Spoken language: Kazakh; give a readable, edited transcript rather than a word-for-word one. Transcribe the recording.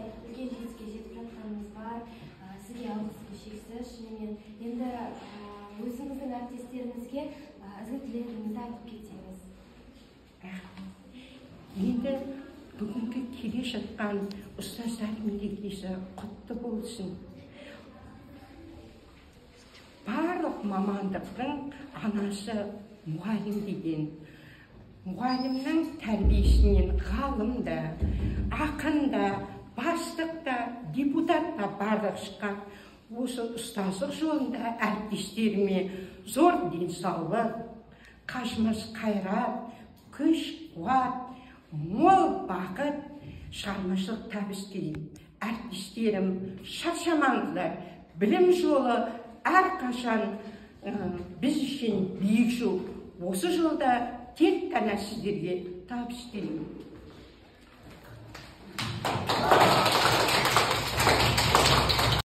үлкен жетістікке жетіп жатқаныңыз бар. Сізге алғысым шексіз. Шынымен енді өзіңіздің әріптестеріңізге ізгі тілегіңізді айтып кетсеңіз. Енді бүгінгі келе жатқан ұстаздар мерекесі құтты болсын. Барлық мамандықтың анасы мұғалім деген. Мұғалімнің тәрбиесінен ғалым да, ақын да, бастық та, депутат та барлық шыққан. Осы ұстаздық жолында әріптестеріме зор денсаулық, қажымас қайрат, күш, қуат, мол бақыт, шығармашылық табыс тілеймін. Әріптестерім шаршамаңыздар. Білім жолы әрқашан біз үшін биік жол. Осы жолда тек қана сіздерге табыс тілеймін.